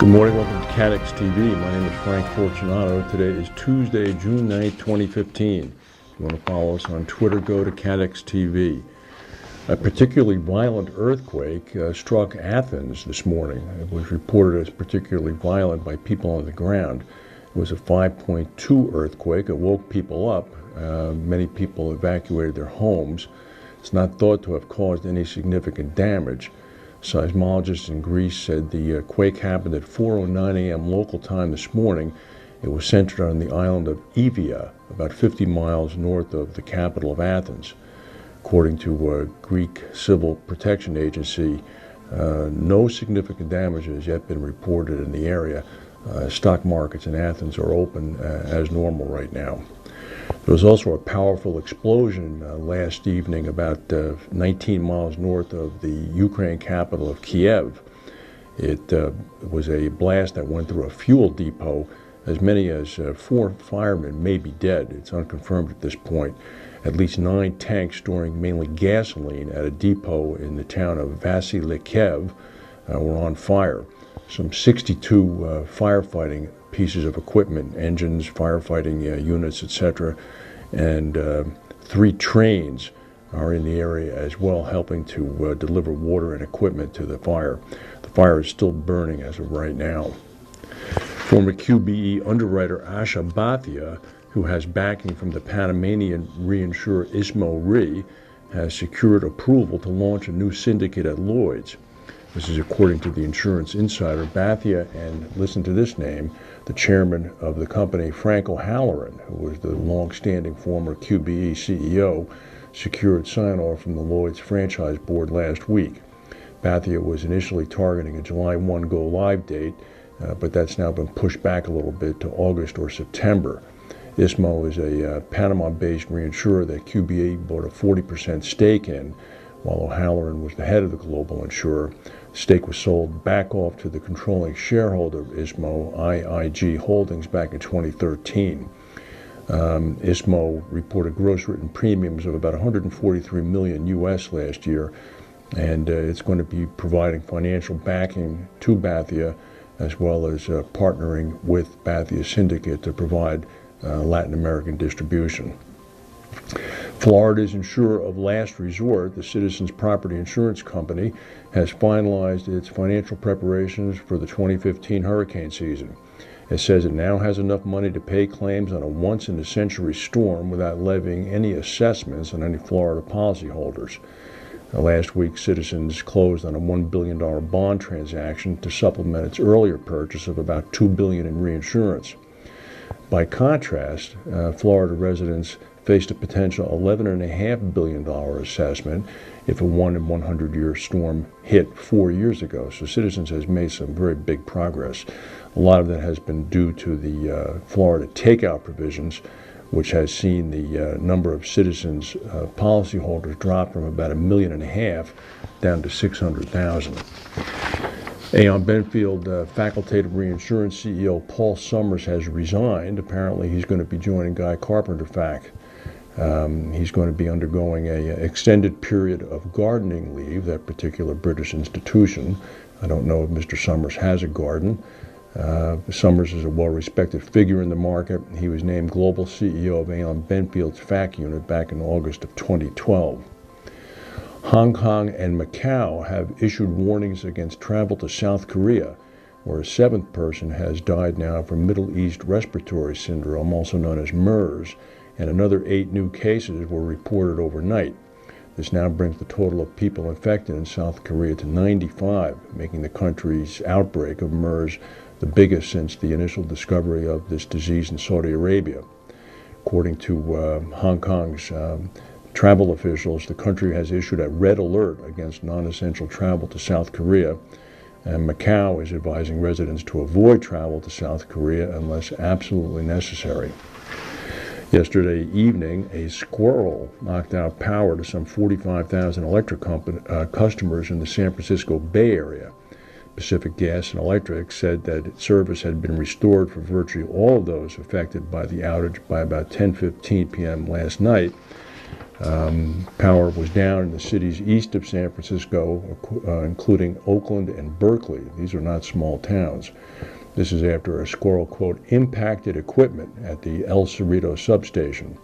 Good morning, welcome to Catex TV. My name is Frank Fortunato. Today is Tuesday, June 9th, 2015. If you want to follow us on Twitter, go to Catex TV. A particularly violent earthquake struck Athens this morning. It was reported as particularly violent by people on the ground. It was a 5.2 earthquake. It woke people up. Many people evacuated their homes. It's not thought to have caused any significant damage. Seismologists in Greece said the quake happened at 4:09 a.m. local time this morning. It was centered on the island of Evia, about 50 miles north of the capital of Athens. According to a Greek Civil Protection Agency, no significant damage has yet been reported in the area. Stock markets in Athens are open as normal right now. There was also a powerful explosion last evening about 19 miles north of the Ukraine capital of Kiev. It was a blast that went through a fuel depot. As many as 4 firemen may be dead. It's unconfirmed at this point. At least 9 tanks storing mainly gasoline at a depot in the town of Kiev were on fire. Some 62 firefighting pieces of equipment, engines, firefighting units, etc., and 3 trains are in the area as well, helping to deliver water and equipment to the fire. The fire is still burning as of right now. Former QBE underwriter Asha Bhatia, who has backing from the Panamanian reinsurer Ismo Re, has secured approval to launch a new syndicate at Lloyds. This is according to the insurance insider Bhatia, and listen to this name, the chairman of the company, Frank O'Halloran, who was the long-standing former QBE CEO, secured sign-off from the Lloyds franchise board last week. Bhatia was initially targeting a July 1 go-live date, but that's now been pushed back a little bit to August or September. Ismo is a Panama-based reinsurer that QBE bought a 40% stake in, while O'Halloran was the head of the global insurer. The stake was sold back off to the controlling shareholder of Ismo, IIG Holdings, back in 2013. Ismo reported gross written premiums of about $143 million US last year, and it's going to be providing financial backing to Bhatia, as well as partnering with Bhatia Syndicate to provide Latin American distribution. Florida's insurer of last resort, the Citizens Property Insurance Company, has finalized its financial preparations for the 2015 hurricane season. It says it now has enough money to pay claims on a once-in-a-century storm without levying any assessments on any Florida policyholders. Last week, Citizens closed on a $1 billion bond transaction to supplement its earlier purchase of about $2 billion in reinsurance. By contrast, Florida residents faced a potential $11.5 billion assessment if a 1-in-100-year storm hit 4 years ago. So Citizens has made some very big progress. A lot of that has been due to the Florida takeout provisions, which has seen the number of Citizens policyholders drop from about 1.5 million down to 600,000. Aon Benfield facultative reinsurance CEO Paul Summers has resigned. Apparently he's going to be joining Carpenter FAC. He's going to be undergoing an extended period of gardening leave, that particular British institution. I don't know if Mr. Summers has a garden. Summers is a well-respected figure in the market. He was named global CEO of Aon Benfield's FAC unit back in August of 2012. Hong Kong and Macau have issued warnings against travel to South Korea, where a 7th person has died now from Middle East respiratory syndrome, also known as MERS, and another 8 new cases were reported overnight. This now brings the total of people infected in South Korea to 95, making the country's outbreak of MERS the biggest since the initial discovery of this disease in Saudi Arabia. According to Hong Kong's travel officials, the country has issued a red alert against non-essential travel to South Korea, and Macau is advising residents to avoid travel to South Korea unless absolutely necessary. Yesterday evening, a squirrel knocked out power to some 45,000 electric customers in the San Francisco Bay Area. Pacific Gas and Electric said that service had been restored for virtually all of those affected by the outage by about 10:15 p.m. last night. Power was down in the cities east of San Francisco, including Oakland and Berkeley. These are not small towns. This is after a Squirrel, quote, impacted equipment at the El Cerrito substation.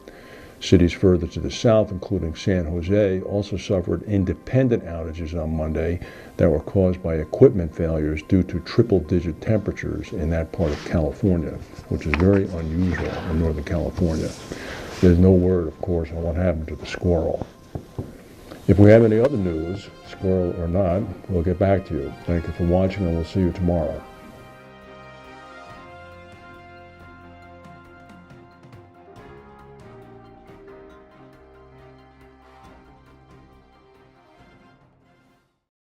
Cities further to the south, including San Jose, also suffered independent outages on Monday that were caused by equipment failures due to triple-digit temperatures in that part of California, which is very unusual in Northern California. There's no word, of course, on what happened to the Squirrel. If we have any other news, Squirrel or not, we'll get back to you. Thank you for watching, and we'll see you tomorrow.